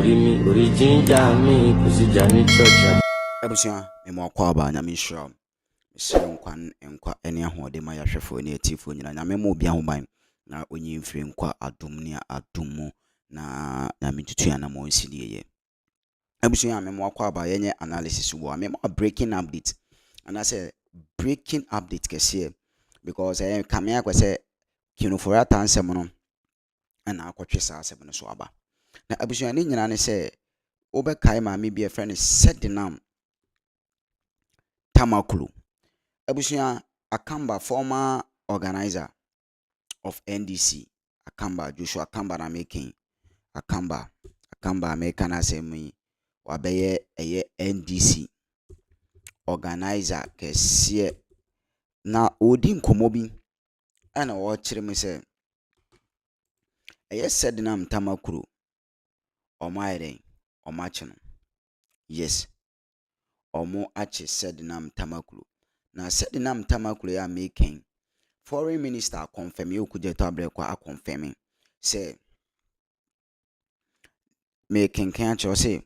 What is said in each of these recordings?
Orimi, Orijinja mi, Kusijani Church. Ebusia, Memokwaba, Namishram, Sir Kwan, and Qua any ahode my ashafo near Tifu, and Namemo Biahuman, now when you frame qua adumnia adumo, na Namituana Mo CDA. Ebusia, Memokwaba, any analysis war, memo a breaking update. And I say, breaking update, Cassia, because I am coming up with a Kino for a time semono, and I could chase our 7 swaba. Now, Ebusia, and say, Ober Kaima may be a friend is set the name. Tamakulu. Ebusia Akamba, former organizer of NDC. Akamba, Joshua Akamba na making. Akamba American Assembly. Wabeye eye NDC. Organizer kesiye. Na odi nkomobi. Ana wachire me se. Eye said nam Tamakulu. Omaire. Omachino. Yes. Omo ache said nam Tamakulu. Na said nam Tamakulu ya making. Foreign Minister confirming Okudzeto Ablakwa confirming say making can't say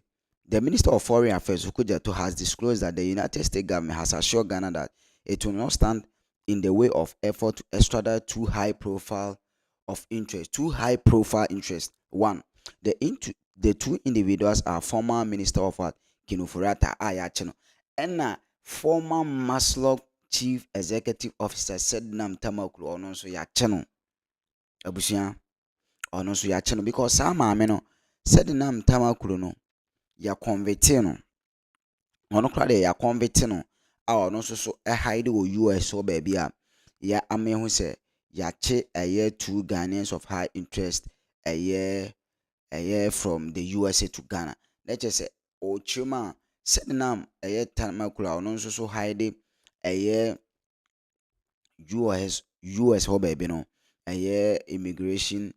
the Minister of Foreign Affairs Okudzeto has disclosed that the United States government has assured Ghana that it will not stand in the way of effort to extradite two high profile interests. One, the two individuals are former Minister of Kinufurata Ayachino and former Maslow Chief Executive Officer said nam Tamakulu ono so ya channel abusia ono so ya channel because sama ameno said nam Tamakulu no ya convert no ono kra de ya convert no a ono so hide wo US so baby a ya amehu se ya che aye two Ghanaians of high interest aye from the USA to Ghana. Let's just say o chuma said nam aye Tamakulu ono so hide aye US ho baby no aye immigration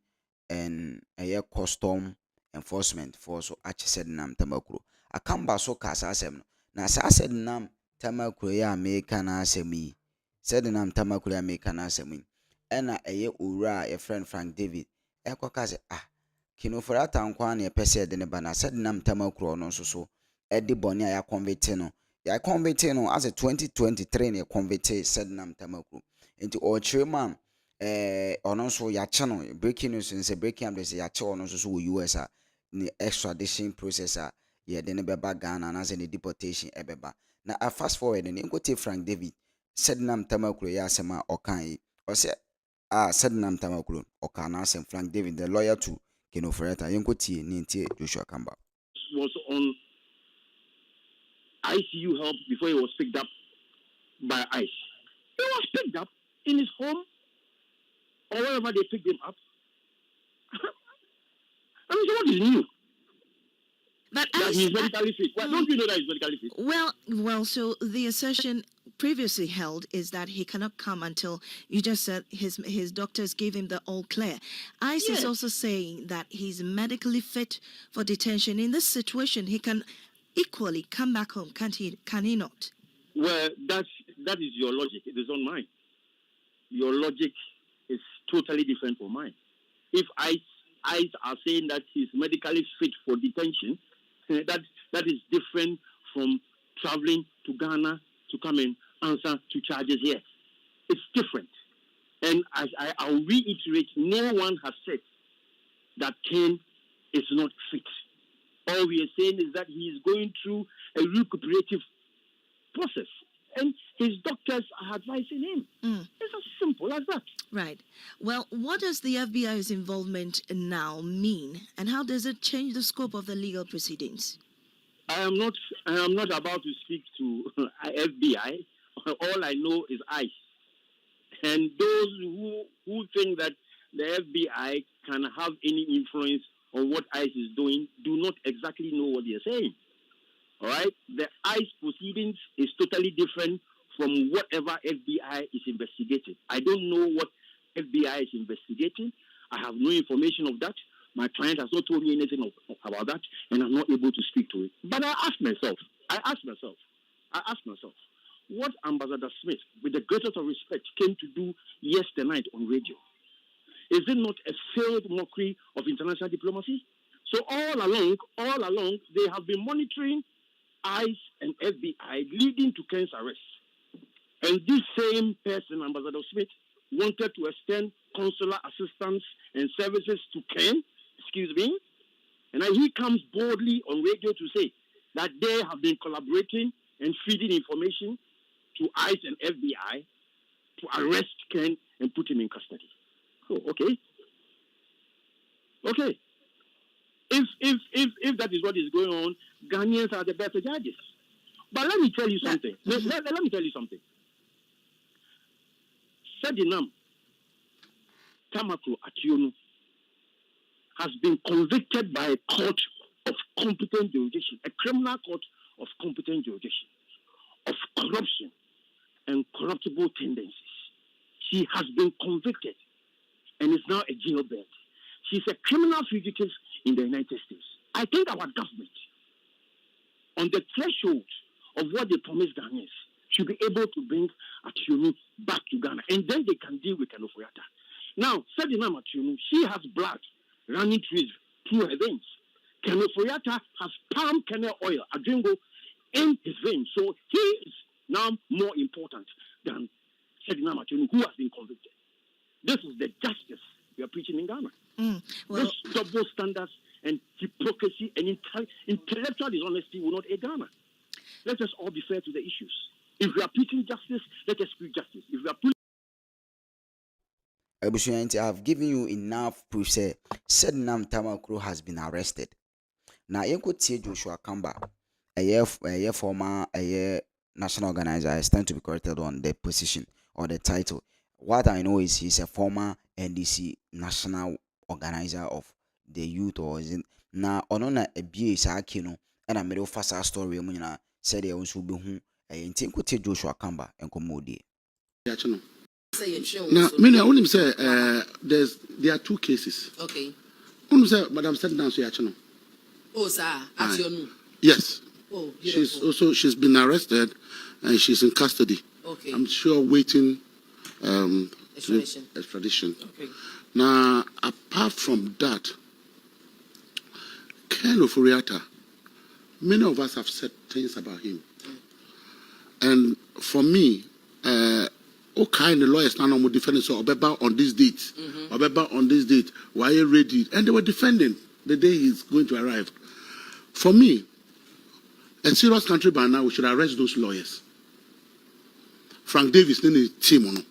and aye custom enforcement for so achi said nam Tamakulu akamba so kasa asem no na sa said nam Tamakulu ya America na asemi said nam Tamakulu ya America na asemi ena aye owura a friend Frank David ekoka se kino for atankwa na pese de ne bana said nam Tamakulu no so edi boni ya convert no as a 2023 ne convert said nam Tamakulu into Ochirman ono so ya channel breaking news and say breaking up this ya ono so US the extradition process yeah then beba Ghana and as any deportation ebeba na fast forward and go take Frank David said nam Tamakulu ya sema okan or say said nam Tamakulu okana sem Frank David the lawyer to Keno Foreta yenko tie ni ntie Joshua Kamba was on ICU help before he was picked up by ICE. He was picked up in his home or wherever they picked him up. I mean, so what is new? But that he's medically fit. Well, don't you know that he's medically fit? Well, so the assertion previously held is that he cannot come until you just said his doctors gave him the all clear. ICE is also saying that he's medically fit for detention. In this situation, he can equally come back home, can't he? Can he not? Well, that is your logic. It is not mine. Your logic is totally different from mine. If ICE are saying that he's medically fit for detention, that is different from traveling to Ghana to come and answer to charges here. It's different. And I'll reiterate, no one has said that Ken is not fit. All we are saying is that he is going through a recuperative process. And his doctors are advising him. It's as simple as that. Right. Well, what does the FBI's involvement now mean, and how does it change the scope of the legal proceedings? I am not about to speak to FBI. All I know is ICE. And those who think that the FBI can have any influence on what ICE is doing do not exactly know what they are saying. All right? The ICE proceedings is totally different from whatever FBI is investigating. I don't know what FBI is investigating. I have no information of that. My client has not told me anything about that, and I'm not able to speak to it. But I ask myself, what Ambassador Smith, with the greatest of respect, came to do yesterday night on radio. Is it not a failed mockery of international diplomacy? So all along, they have been monitoring ICE and FBI, leading to Ken's arrest. And this same person, Ambassador Smith, wanted to extend consular assistance and services to Ken, and then he comes boldly on radio to say that they have been collaborating and feeding information to ICE and FBI to arrest Ken and put him in custody. Oh, okay. Okay. If that is what is going on, Ghanaians are the better judges. But let me tell you something. Let me tell you something. Sedinam Tamaklo Ationu has been convicted by a court of competent jurisdiction, a criminal court of competent jurisdiction, of corruption and corruptible tendencies. She has been convicted and is now a jailbird. She's a criminal fugitive in the United States. I think our government, on the threshold of what they promised Ghanaians, should be able to bring Ationu back to Ghana, and then they can deal with Kenoforiata. Now, Sedinam Ationu, she has blood running through her veins. Kenoforiata has palm kernel oil, adrengo, in his veins. So he is now more important than Sedinam Ationu, who has been convicted. This is the justice we are preaching in Ghana. Those double standards and hypocrisy and intellectual dishonesty will not aid Ghana. Let us all be fair to the issues. If we are preaching justice, let us preach justice. If we are I have given you enough proof. Said Nam Tamakro has been arrested. Now you could see Joshua Kamba, a former national organizer. I stand to be corrected on the position or the title. What I know is he's a former NDC national organizer of the youth, or is it now on a BA Sakino and a middle fast story. Said they also be who a think Joshua Kamba and Komodi. Now, many I only say there are two cases. Okay. Only say Madam said now so yachano. Oh, sir, at your new. Yes. Oh, beautiful. She's been arrested and she's in custody. Okay. I'm sure waiting extradition. Okay. Now, apart from that, Ken Oforiatta, many of us have said things about him. And for me, okay, the lawyers now no defending so Obeba on this date, Obeba on this date, why are you ready? And they were defending the day he's going to arrive. For me, a serious country by now, we should arrest those lawyers. Frank Davis, team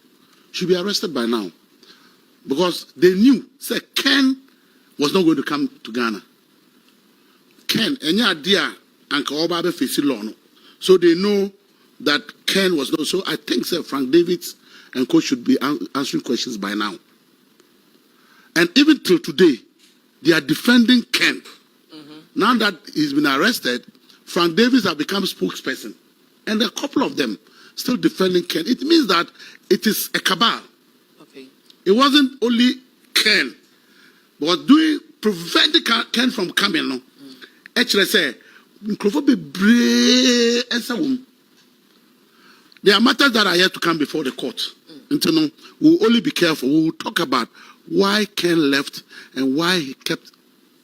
should be arrested by now. Because they knew, say, Ken was not going to come to Ghana. Ken, any idea, Uncle Obabe facing law. So they know that Ken was not. So I think, sir, Frank Davis and Co should be answering questions by now. And even till today, they are defending Ken. Now that he's been arrested, Frank Davis has become spokesperson. And a couple of them still defending Ken. It means that it is a cabal. Okay. It wasn't only Ken, but preventing Ken from coming. No, actually, say, there are matters that are yet to come before the court. We'll only be careful. We will talk about why Ken left and why he kept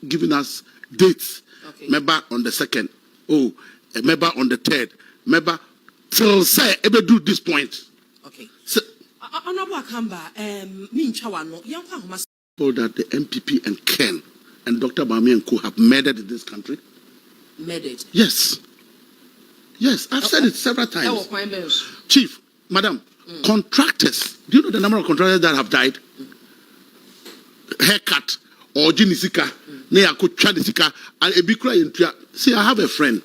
giving us dates. Okay. Remember on the 2nd. Oh, remember on the 3rd. Remember till say ever do this point. Okay. So, Honorable Kamba, that the MPP and Ken and Dr. Bami and Co have murdered in this country. Murdered? Yes. Yes, I've said it several times. Chief, Madam, contractors. Do you know the number of contractors that have died? Haircut or Jinisika, Neako Chadisika, and Ebikra in Tria. See, I have a friend.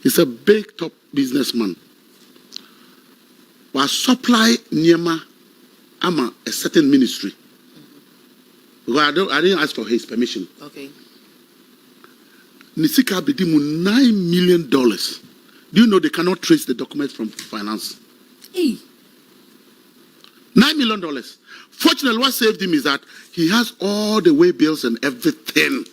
He's a big top businessman. Was supply Nyema Ama a certain ministry. Because I didn't ask for his permission. Okay. Nisika Bedimu $9 million. Do you know they cannot trace the documents from finance? Hey. $9 million. Fortunately, what saved him is that he has all the way bills and everything.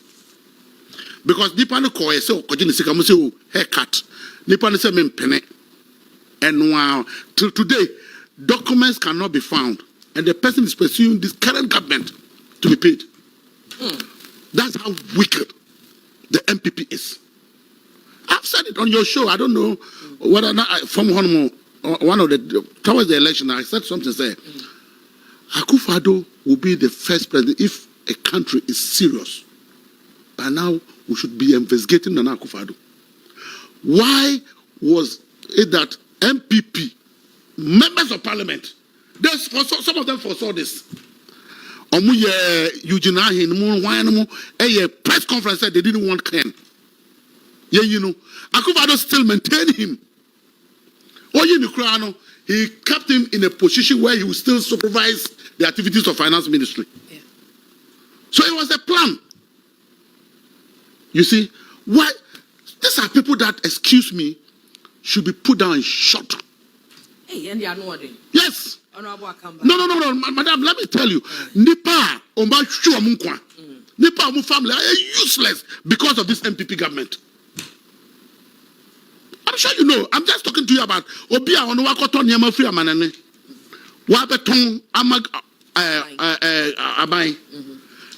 Because Nipano Koye say Nisika Museo haircut. Nipano say pene. And wow, till today, documents cannot be found. And the person is pursuing this current government to be paid. That's how wicked the MPP is. I've said it on your show. I don't know whether or not from one of the towards the election I said something. Say Akufo-Addo will be the first president if a country is serious. By now we should be investigating Nana Akufo-Addo. Why was it that MPP members of parliament, some of them foresaw this? Eugene Ahin, a press conference said they didn't want Ken. Yeah, you know, Akufo-Addo still maintained him. He kept him in a position where he would still supervise the activities of finance ministry. Yeah. So it was a plan. You see, why? These are people that, excuse me, should be put down and shot. Hey, and they are not. Yes. No, madam, let me tell you. Nipa, Omba Shua Munkwa. Nipa, Omu family are useless because of this MPP government. I'm sure you know. I'm just talking to you about Obia Onuwakoto Nyama Free Amanene. Wabeton Amag Abai.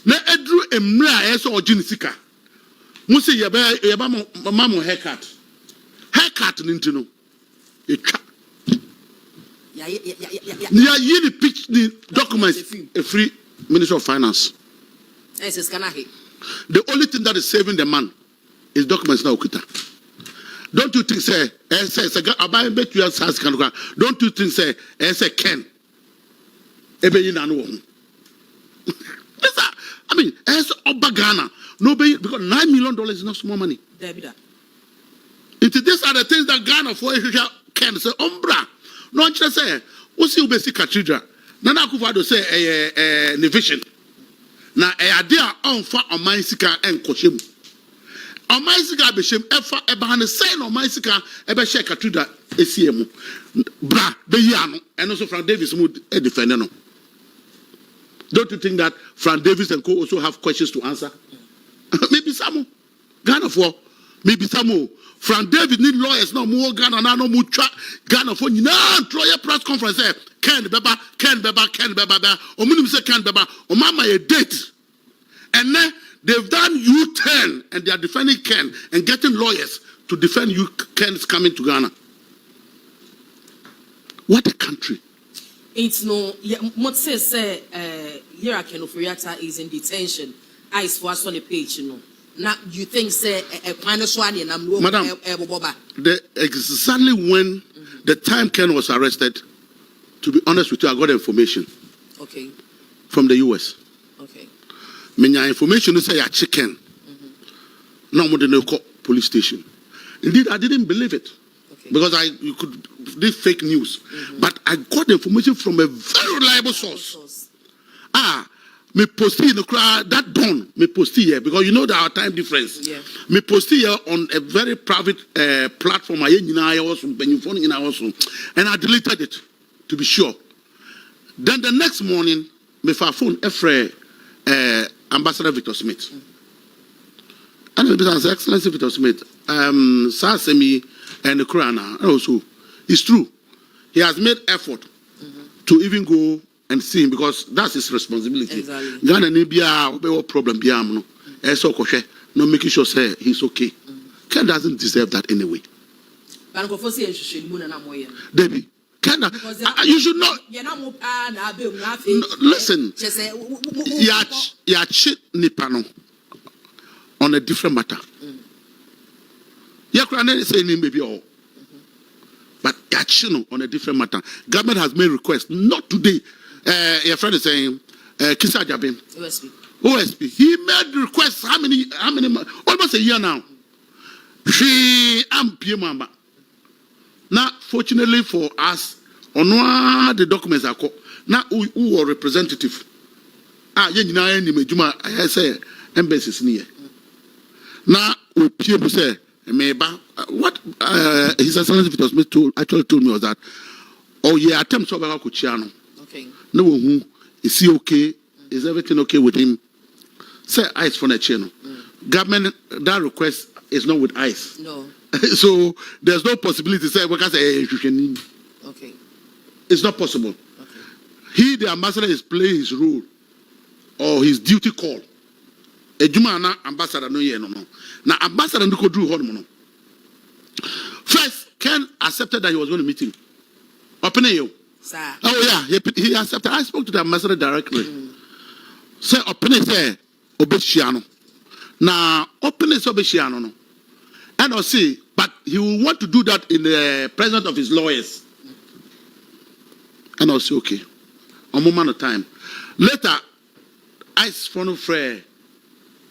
Na Edru Emra Eso Ojinisika. Musi yaba mamo haircut. Haircut nintino. Yeah, the pitch the documents a free Minister of Finance. The only thing that is saving the man is documents now Okita. Don't you think say don't you think say Ken ebe yi na no ho. I mean, as Obagana, nobody because $9 million is not small money. These are the things that Ghana for Ken say Umbra. No just say we see Ubesi Cathedral. Nana Akufo-Addo say a vision. Na idea on fa on my sika and koshim. On my sika beshem efa ebahane say on my sika ebe share Cathedral esiemu. Bra be yano and also Frank Davis mood e defend no. Don't you think that Frank Davis and co also have questions to answer? Maybe some Ghana for maybe some Frank Davis need lawyers no more Ghana no more Ghana for throw a press conference say Ken Beba omunim say Ken Beba o mama a date and then they've done U-turn and they are defending Ken and getting lawyers to defend you Ken's coming to Ghana. What a country. It's no what says here Ken Ofori-Atta is in detention. Eyes for us on the page, you know. Now you think say Madam, exactly when the time Ken was arrested, to be honest with you, I got information. Okay. From the US. Okay. Menya information say a chicken. No more than a police station. Indeed, I didn't believe it. Okay. Because you could this fake news. But I got the information from a very reliable source. Me post in the crowd that dawn. Me post here because you know that our time difference. Yeah. Me post here on a very private platform. And I deleted it to be sure. Then the next morning, me phone Ambassador Victor Smith. And His Excellency Victor Smith, Sasemi and the Krana also. It's true. He has made effort to even go and see him because that's his responsibility. Ghana Nibia problem no. No making sure say he's okay. Ken doesn't deserve that anyway. Debbie, Ken, you should not. Listen, cheat Nipano on a different matter. Yakrane say maybe all. But action on a different matter. Government has made requests. Not today. Your friend is saying, Kisa Jabin. OSP. He made requests how many almost a year now. She am Mamba. Now, fortunately for us, on one the documents are called. Now who are representative. I say embassies near. Now people say what His Excellency Victor Smith actually told me was that attempts of Kuchiano. Okay. No who is he okay? Is everything okay with him? Say ice for the channel. Government that request is not with ice. No. So there's no possibility to say we can say okay. It's not possible. Okay. He, the ambassador, is playing his role or his duty call ejuma na ambassador no ye no no. Na ambassador no kodru ho no. First, Ken accepted that he was going to meet him. Open you. Sir. Oh yeah, he accepted. I spoke to the ambassador directly. Say open it say obeshiano. Now open it obeshiano no. And I'll see, but he will want to do that in the presence of his lawyers. And I'll say okay. A moment of time. Later, I phone friend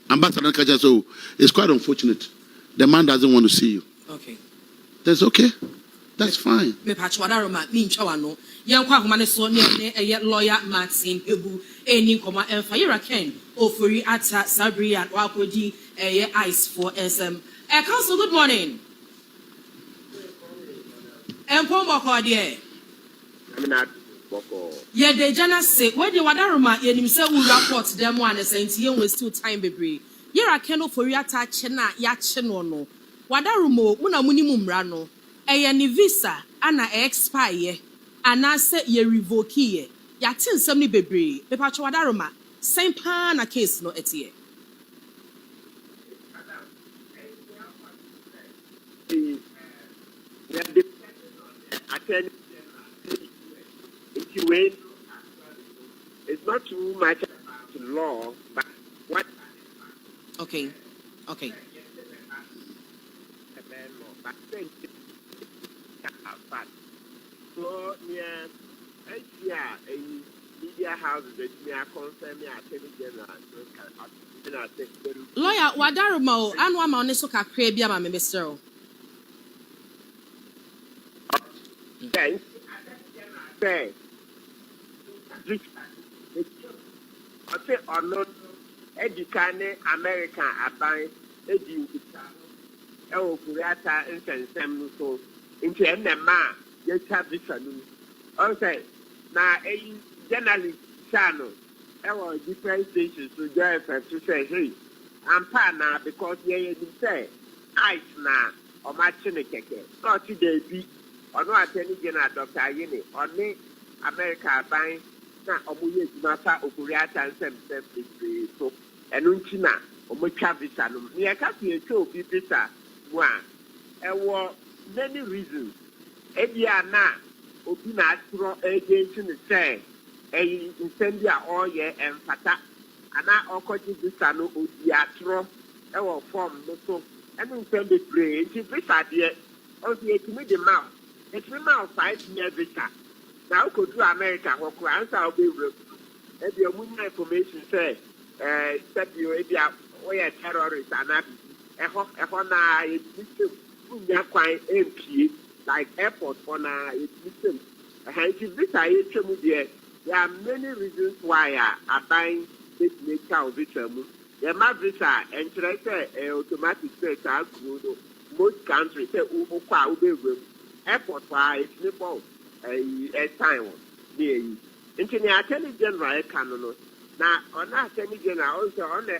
Ambassador Kaja, so it's quite unfortunate. The man doesn't want to see you. Okay. That's okay. That's fine. Me patchwada roma mi nchawano. Yankwa humane so ne lawyer Martin Ebu eni koma emfa Ken ofori ata Sabrian wakodi ice for SM. Council, good morning. Empombo de. I'm not boko. Yeah, the jana say where the wadaruma yenim say we report them one say nti we still time bebre. Ken ofori ata chena ya cheno no. Wadarumo una munimum ra no. Ni visa ana expire ana se ye revoke ye ya tin nsem ni bebre pepa chwada roma same pa na case no etie it's not too much law, but what okay so yeah, media houses that me are concerned me Attorney General. lawyer wadaruma anu ama one so kakra bia ma me Mr. Say, I say or not educate American aban Okudzeto nsensem so into enema ye visa no also na journalist channel different stations to join to say hey ampa na because ye say ice na o ma chine keke so today bi ono Attorney General Dr. Ayine oni America ban na omoye jumata Okudzeto nsensem so enu nchi na omotwa visa no me ka tie obi visa wa many reasons ebia na obi na atro agency ne say incendia all ye emfata ana okoji visa no obi atro form no so enu nsende pray nti visa de o se etimi de mouth etimi mouth 5 year visa na okodu America hokro answer obi wura ebia munya information say you ebia we terrorist ana eho na etimi MP like airport on a system. There are many reasons why are buying this nature of visa. The map visa and automatic search most countries say airport why it's nipple a time near you. Attorney General Canon. Now on Attorney General also on the